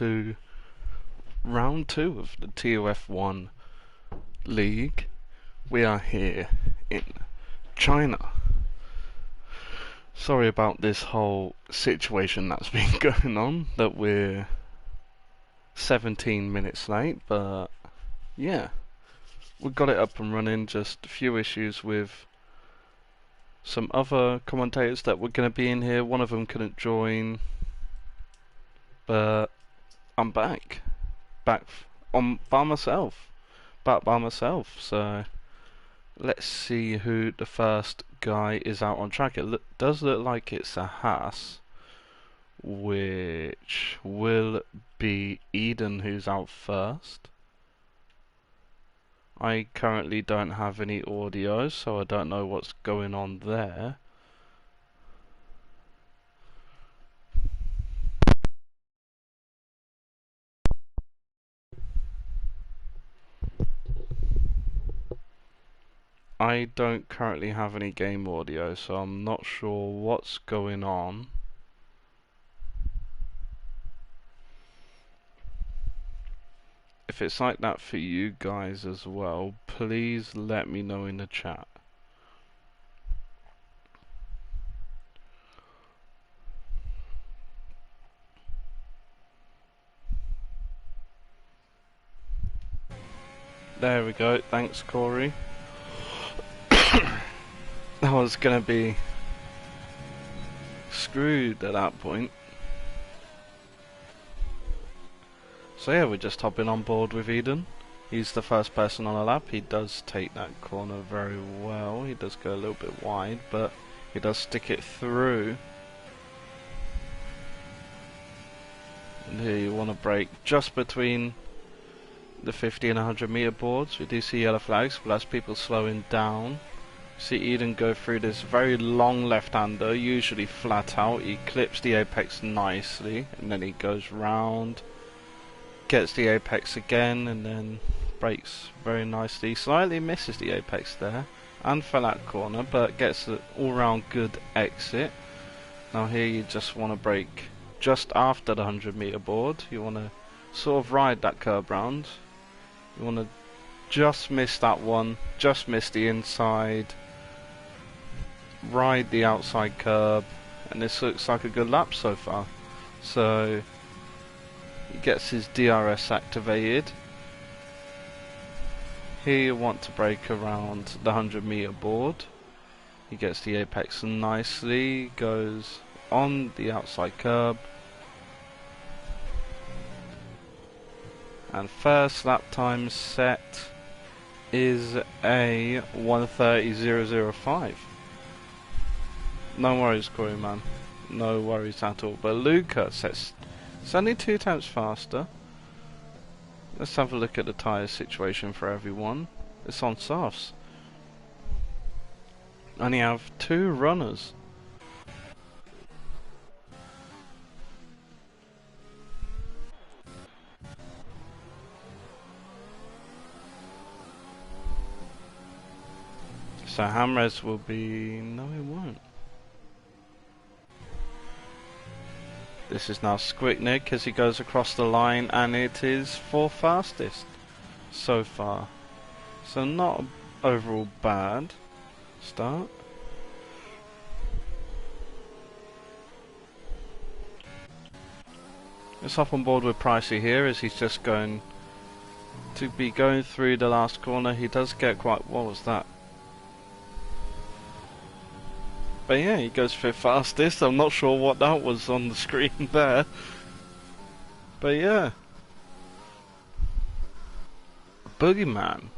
to round 2 of the TUF1 league. We are here in China. Sorry about this whole situation that's been going on, that we're 17 minutes late, but yeah, we got it up and running. Just a few issues with some other commentators that were going to be in here. One of them couldn't join, but I'm back by myself, so let's see who the first guy is out on track. It does look like it's a Haas, which will be Eden who's out first. I currently don't have any audio, so I don't know what's going on there. I don't currently have any game audio, so I'm not sure what's going on. If it's like that for you guys as well, please let me know in the chat. There we go, thanks Corey. I was gonna be screwed at that point. So yeah, we're just hopping on board with Eden. He's the first person on the lap. He does take that corner very well. He does go a little bit wide, but he does stick it through. And here you want to brake just between the 50 and 100 meter boards. We do see yellow flags, but as people slowing down. See Eden go through this very long left-hander, usually flat out. He clips the apex nicely, and then he goes round, gets the apex again, and then brakes very nicely. Slightly misses the apex there, and fell out corner, but gets an all-round good exit. Now here you just want to brake just after the 100 meter board. You want to sort of ride that curb round. You want to just miss that one, just miss the inside, ride the outside curb, and this looks like a good lap so far. So he gets his DRS activated. Here you want to brake around the 100 meter board. He gets the apex nicely, goes on the outside curb, and first lap time set is a 1:30.005. No worries, Corey, man. No worries at all. But Luca says it's only 2 times faster. Let's have a look at the tyre situation for everyone. It's on softs. And you have 2 runners. So Hamres will be... no, he won't. This is now Squicknick as he goes across the line, and it is 4th fastest so far. So not overall bad start. Let's hop on board with Pricey here as he's just going to be going through the last corner. He does get quite... what was that? But yeah, he goes 5th fastest. I'm not sure what that was on the screen there. But yeah. Boogeyman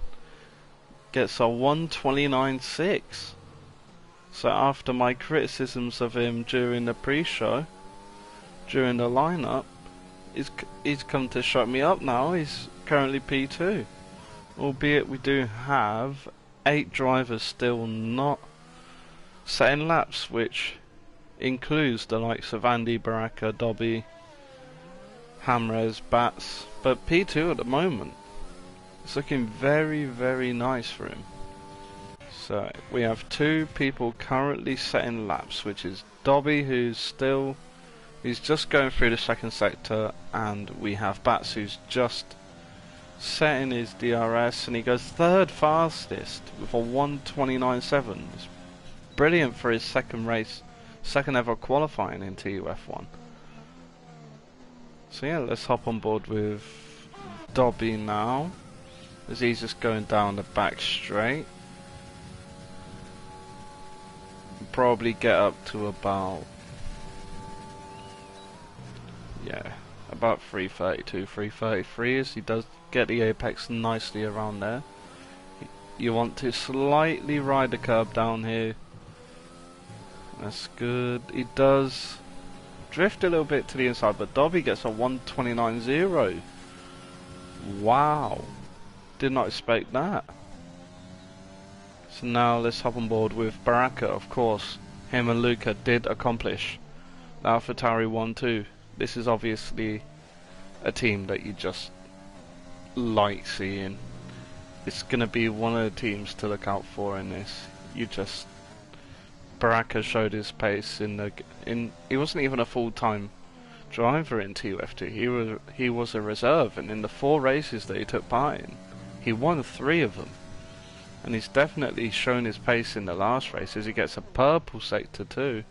gets a 1:29.6. So after my criticisms of him during the pre-show, during the lineup, he's come to shut me up now. He's currently P2. Albeit we do have 8 drivers still not setting laps, which includes the likes of Andy, Baraka, Dobby, Hamres, Bats, but P2 at the moment. It's looking very, very nice for him. So we have 2 people currently setting laps, which is Dobby, who's still He's just going through the second sector, and we have Bats who's just setting his DRS, and he goes third fastest with a 1:29.7. It's brilliant for his second race, second ever qualifying in TUF1. So yeah, let's hop on board with Dobby now, as he's just going down the back straight. Probably get up to about, yeah, about 332, 333, as he does get the apex nicely around there. You want to slightly ride the curb down here. That's good. He does drift a little bit to the inside, but Dobby gets a 1:29.0. Wow, did not expect that. So now let's hop on board with Baraka. Of course, him and Luca did accomplish the AlphaTauri 1-2. This is obviously a team that you just like seeing. It's gonna be one of the teams to look out for in this. Baraka showed his pace he wasn't even a full-time driver in TUF2. He was a reserve, and in the 4 races that he took part in, he won 3 of them. And he's definitely shown his pace in the last race, as he gets a purple sector too,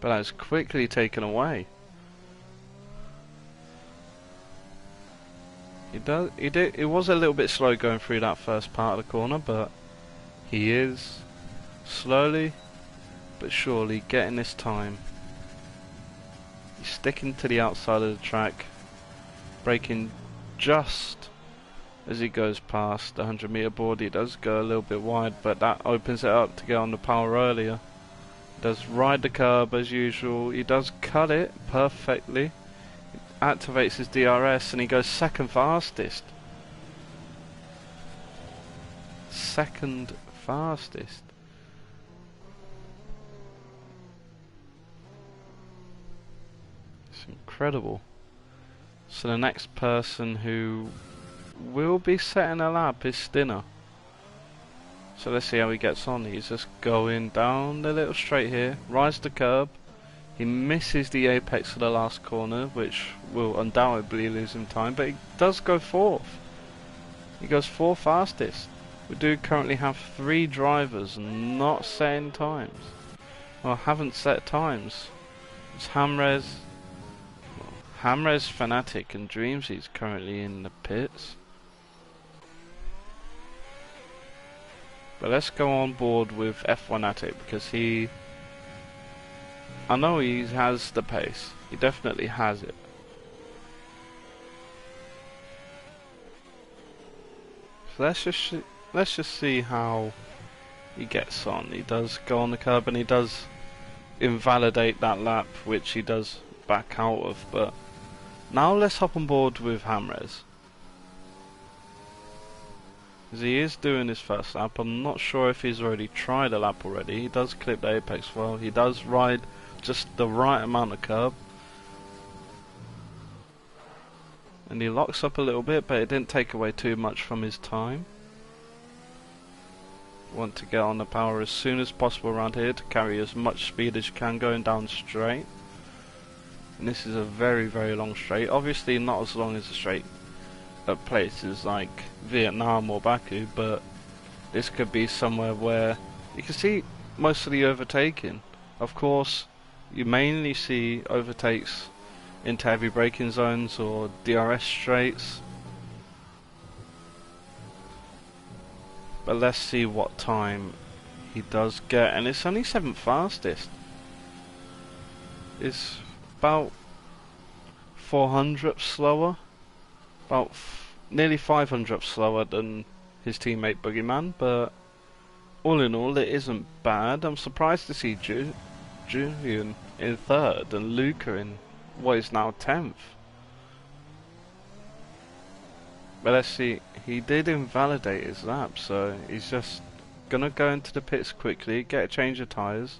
but that's quickly taken away. It was a little bit slow going through that first part of the corner, but he is slowly but surely getting this time. He's sticking to the outside of the track, braking just as he goes past the 100-meter board. He does go a little bit wide, but that opens it up to get on the power earlier. He does ride the curb as usual. He does cut it perfectly. He activates his DRS, and he goes second fastest. Second fastest. It's incredible. So the next person who will be setting a lap is Stinner. So let's see how he gets on. He's just going down the little straight here, rides the curb. He misses the apex of the last corner, which will undoubtedly lose him time, but he does go 4th. He goes 4th fastest. We do currently have 3 drivers not setting times. Well, haven't set times. It's Hamrez, Fanatic, and Dreamsy's currently in the pits. But let's go on board with F1atic, because I know he has the pace. He definitely has it. So let's just see how he gets on. He does go on the curb, and he does invalidate that lap, which he does back out of. But now let's hop on board with Hamrez, as he is doing his first lap. I'm not sure if he's already tried a lap already. He does clip the apex well. He does ride just the right amount of curb, and he locks up a little bit, but it didn't take away too much from his time. Want to get on the power as soon as possible around here to carry as much speed as you can going down straight. And this is a very, very long straight. Obviously not as long as the straight at places like Vietnam or Baku, but this could be somewhere where you can see most of the overtaking. Of course, you mainly see overtakes into heavy braking zones or DRS straights. But let's see what time he does get, and it's only 7th fastest. It's about 400 slower, about nearly 500 slower than his teammate Boogeyman, but all in all it isn't bad. I'm surprised to see Julian in 3rd and Luca in what is now 10th. But let's see, he did invalidate his lap, so he's just gonna go into the pits quickly, get a change of tyres.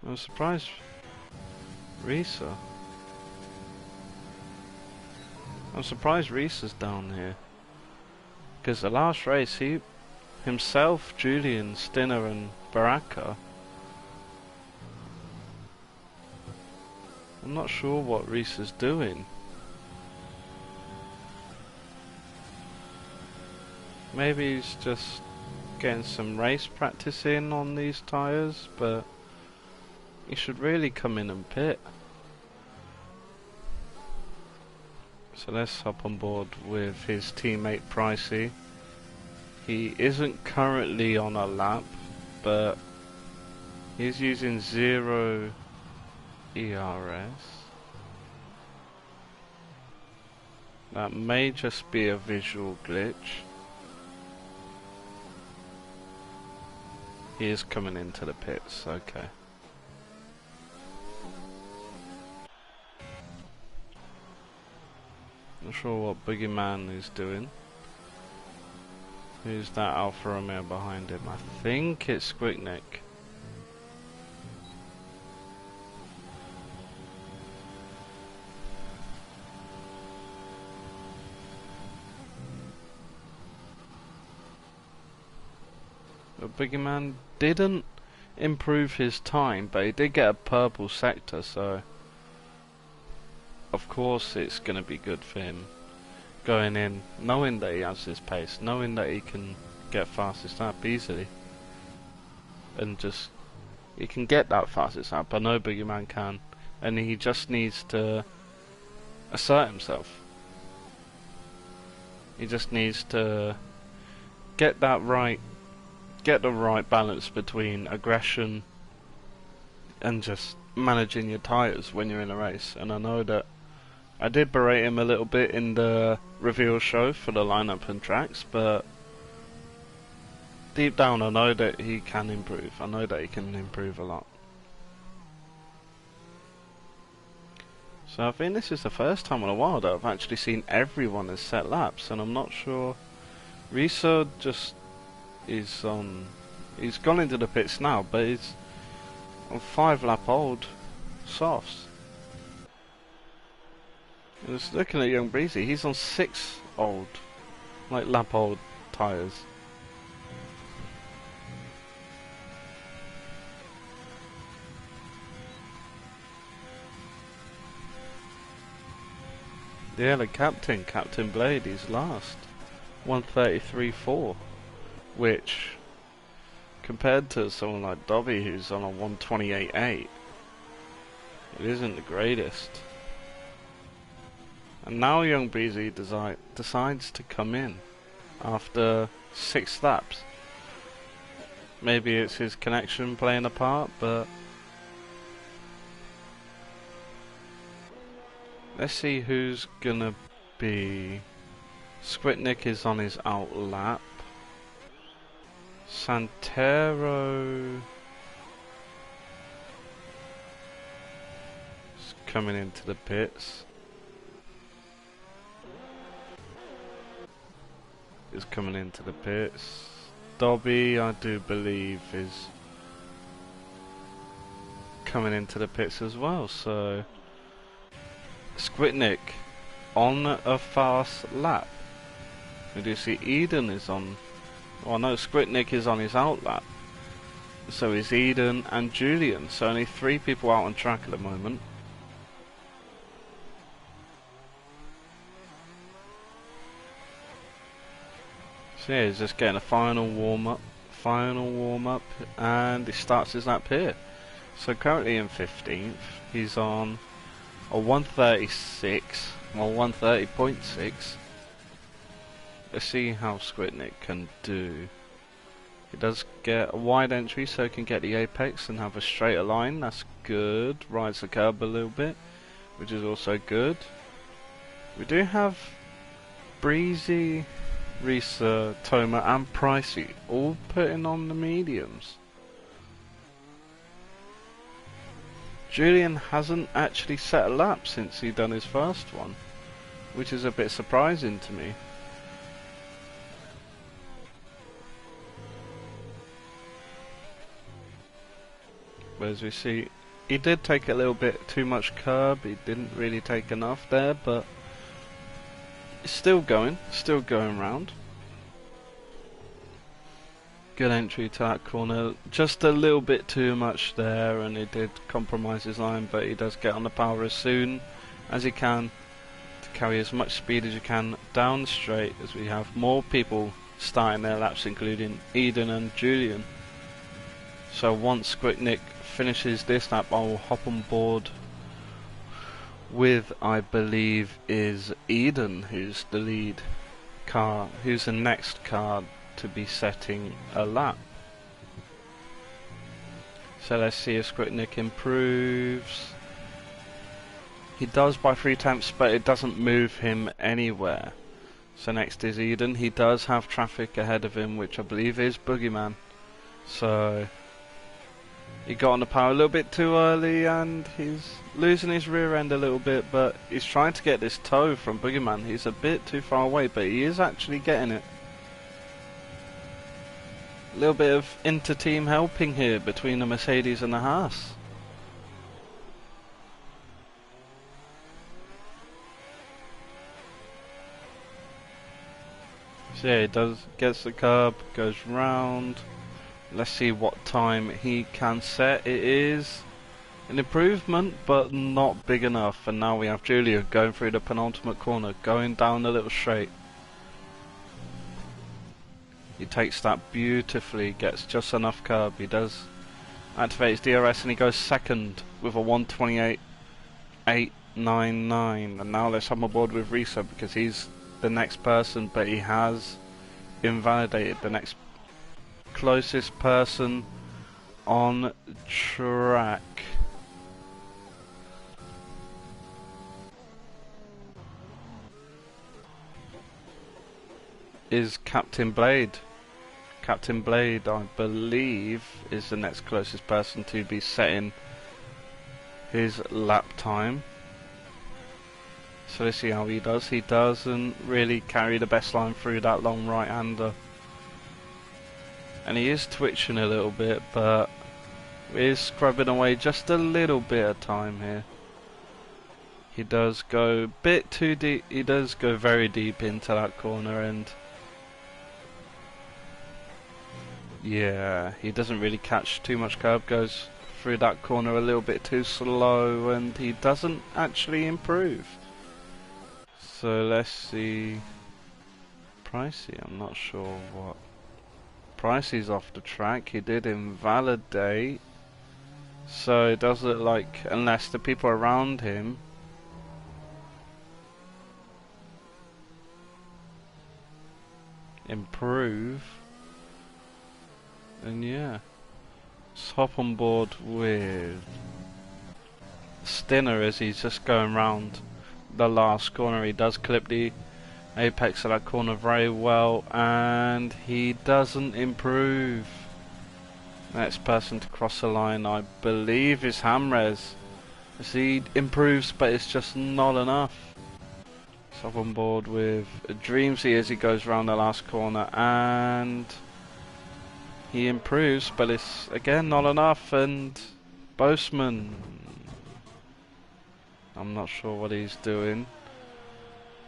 I'm surprised Reesa's down here, because the last race he himself, Julian, Stinner and Baraka I'm not sure what Reese is doing. Maybe he's just getting some race practice in on these tyres, but he should really come in and pit. So let's hop on board with his teammate Pricey. He isn't currently on a lap, but he's using 0 ERS. That may just be a visual glitch. He is coming into the pits, okay. Not sure what Boogeyman is doing. Who's that Alfa Romeo behind him? I think it's Squicknick. But Boogeyman didn't improve his time, but he did get a purple sector, so of course it's going to be good for him going in, knowing that he has this pace, knowing that he can get fastest lap easily, and just he can get that fastest lap. I know Boogeyman can, and he just needs to assert himself. He just needs to get that right, get the right balance between aggression and just managing your tyres when you're in a race. And I know that I did berate him a little bit in the reveal show for the lineup and tracks, but deep down I know that he can improve. I know that he can improve a lot. So I think this is the first time in a while that I've actually seen everyone as set laps, and I'm not sure. Risa just is on. He's gone into the pits now, but he's on 5 lap old softs. Just looking at Young Breezy, he's on 6 old, like lap old tyres. Yeah, the Captain Blade, he's last. 133.4, which compared to someone like Dobby who's on a 128.8, it isn't the greatest. And now Young Breezy decides to come in after 6 laps. Maybe it's his connection playing a part, but let's see who's gonna be. Squitnick is on his out lap. Santero is coming into the pits. Is coming into the pits. Dobby, I do believe, is coming into the pits as well. So Squitnick on a fast lap. We do see Eden is on. Well, no, Squitnick is on his out lap. So is Eden and Julian. So only 3 people out on track at the moment. So yeah, he's just getting a final warm up, and he starts his lap here. So currently in 15th, he's on a 136, well 130.6. Let's see how Squitnick can do. He does get a wide entry, so he can get the apex and have a straighter line. That's good. Rides the curb a little bit, which is also good. We do have Breezy, Risa, Toma and Pricey all putting on the mediums. Julian hasn't actually set a lap since he done his first one, which is a bit surprising to me. But as we see, he did take a little bit too much curb. He didn't really take enough there, but still going round. Good entry to that corner. Just a little bit too much there, and he did compromise his line, but he does get on the power as soon as he can to carry as much speed as you can down the straight, as we have more people starting their laps, including Eden and Julian. So once Squitnik finishes this lap, I will hop on board with, I believe, is Eden, who's the lead car, who's the next car to be setting a lap. So let's see if Squitnik improves. He does by 3 tenths, but it doesn't move him anywhere. So next is Eden. He does have traffic ahead of him, which I believe is Boogeyman. So he got on the power a little bit too early, and he's losing his rear end a little bit, but he's trying to get this toe from Boogeyman. He's a bit too far away, but he is actually getting it. A little bit of inter-team helping here between the Mercedes and the Haas. So yeah, he gets the curb, goes round. Let's see what time he can set. It is an improvement, but not big enough. And now we have Julia going through the penultimate corner, going down the little straight. He takes that beautifully, gets just enough curb. He does activate his DRS, and he goes second with a 1:28.899. And now let's hop on board with Risa, because he's the next person, but he has invalidated the next closest person on track. Is Captain Blade. Captain Blade, I believe, is the next closest person to be setting his lap time. So let's see how he does. He doesn't really carry the best line through that long right-hander. And he is twitching a little bit, but is scrubbing away just a little bit of time here. He does go a bit too deep. He does go very deep into that corner, and yeah, he doesn't really catch too much curb, goes through that corner a little bit too slow, and he doesn't actually improve. So let's see. Pricey, I'm not sure what. Pricey's off the track. He did invalidate. So it does look like, unless the people around him improve, and yeah, let's hop on board with Stinner as he's just going round the last corner. He does clip the apex of that corner very well, and he doesn't improve. Next person to cross the line, I believe, is Hamres. As he improves, but it's just not enough. So hop on board with Dreamsy as he goes round the last corner, and he improves, but it's again not enough. And Boseman, I'm not sure what he's doing,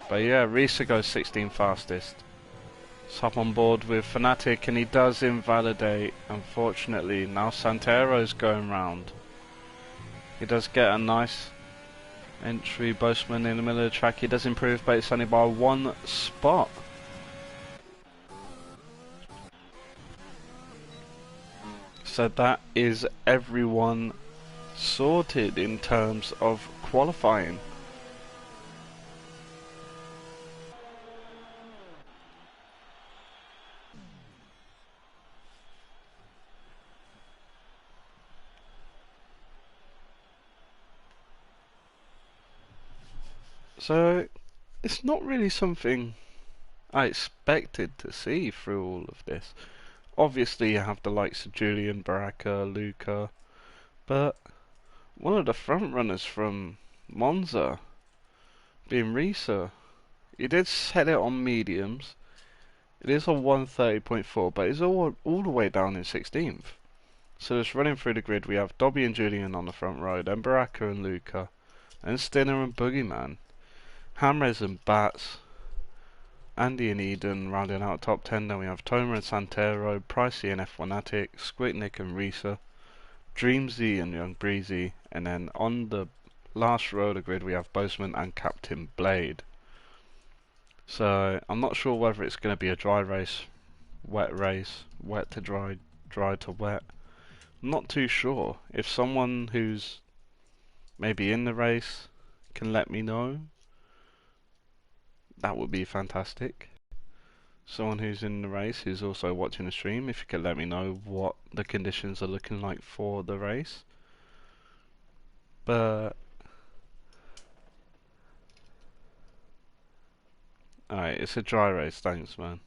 but yeah, Risa goes 16 fastest. Let's hop on board with Fnatic, and he does invalidate, unfortunately. Now Santero's going round. He does get a nice entry. Boseman in the middle of the track. He does improve, but it's only by 1 spot. So that is everyone sorted in terms of qualifying. So it's not really something I expected to see through all of this. Obviously you have the likes of Julian, Baraka, Luca, but one of the front runners from Monza, being Risa, he did set it on mediums. It is on 130.4, but it's all the way down in 16th. So just running through the grid, we have Dobby and Julian on the front row, then Baraka and Luca, and Stinner and Boogeyman, Hamres and Bats, Andy and Eden rounding out top 10. Then we have Toma and Santero, Pricey and F1atic, Squitnick and Risa, Dreamsy and Young Breezy, and then on the last row of the grid we have Bozeman and Captain Blade. So I'm not sure whether it's going to be a dry race, wet to dry, dry to wet. I'm not too sure. If someone who's maybe in the race can let me know, that would be fantastic. Someone who's in the race who's also watching the stream, if you could let me know what the conditions are looking like for the race. But alright, it's a dry race, thanks man.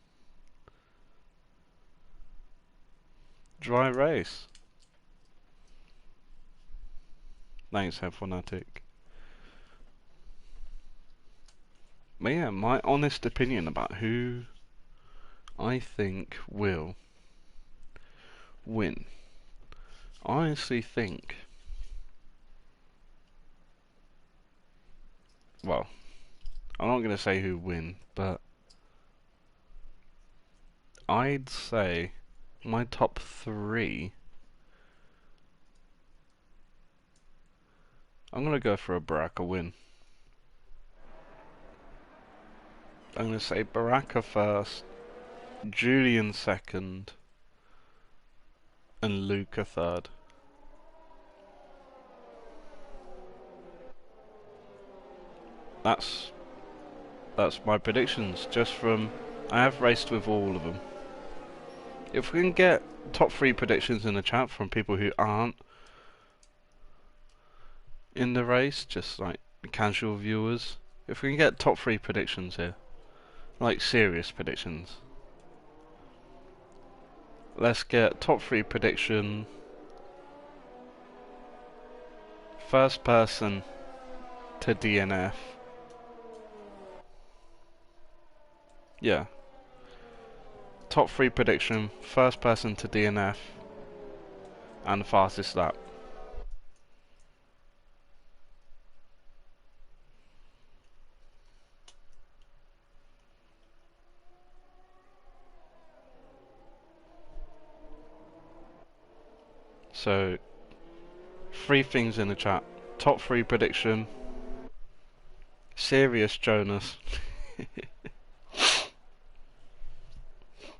Dry race. Thanks, F1atic. But yeah, my honest opinion about who I think will win. I honestly think, well, I'm not going to say who win, but I'd say my top 3, I'm going to go for a Baraka win. I'm going to say Baraka first, Julian second, and Luca third. That's my predictions, just from, I have raced with all of them. If we can get top 3 predictions in the chat from people who aren't in the race, just like casual viewers, if we can get top 3 predictions here, like serious predictions, let's get top 3 prediction, first person to DNF. Yeah. Top 3 prediction, first person to DNF, and fastest lap. So, 3 things in the chat. Top 3 prediction, serious Jonas.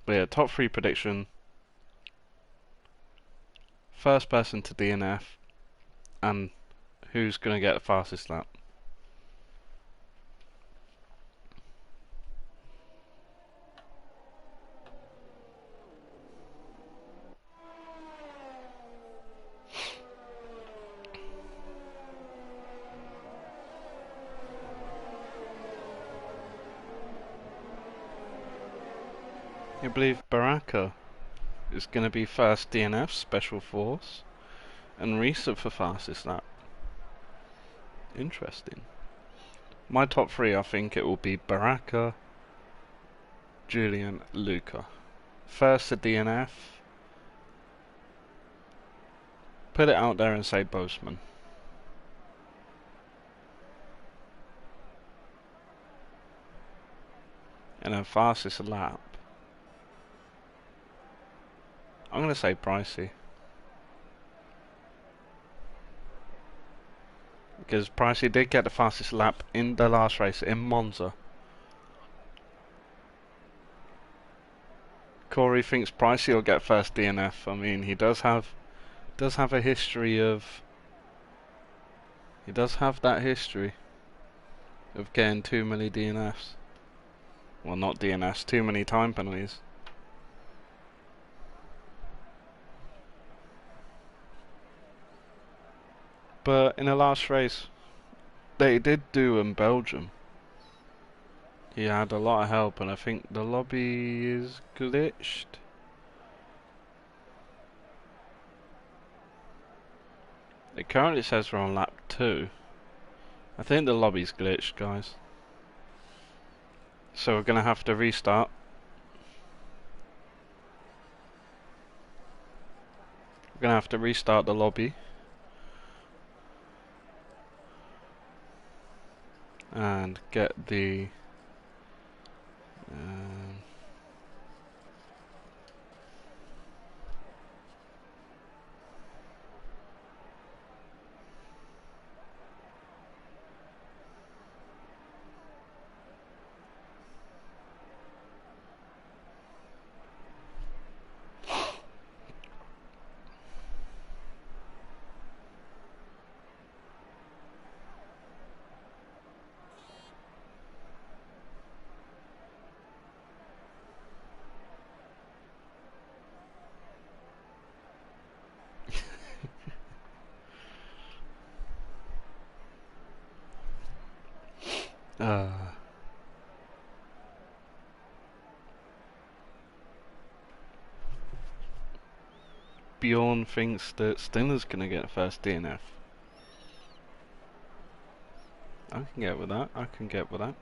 But yeah, top 3 prediction, first person to DNF, and who's going to get the fastest lap. You believe Baraka is going to be first DNF, Special Force, and Risa for fastest lap. Interesting. My top 3, I think it will be Baraka, Julian, Luca. First to DNF. Put it out there and say Bozeman. And then fastest lap, I'm going to say Pricey. Because Pricey did get the fastest lap in the last race in Monza. Corey thinks Pricey will get first DNF. I mean, he does have a history of... He does have that history of getting too many DNFs. Well, not DNFs, too many time penalties. But in the last race, they did do in Belgium. He had a lot of help, and I think the lobby is glitched. It currently says we're on lap 2. I think the lobby's glitched, guys. So we're gonna have to restart. We're gonna have to restart the lobby. And get the Uh, Bjorn thinks that Stiller's gonna get first DNF. I can get with that. I can get with that.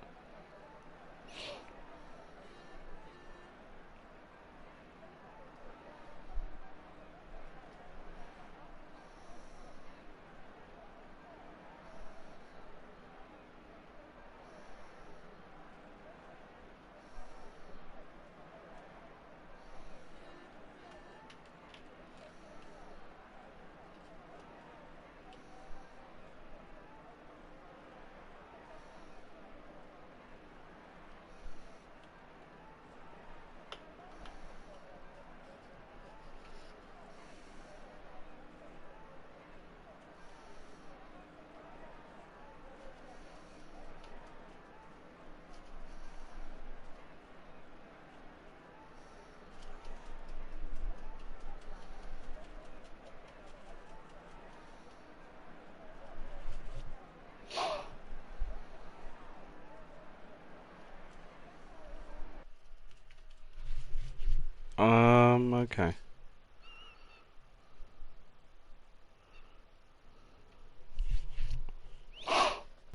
Okay.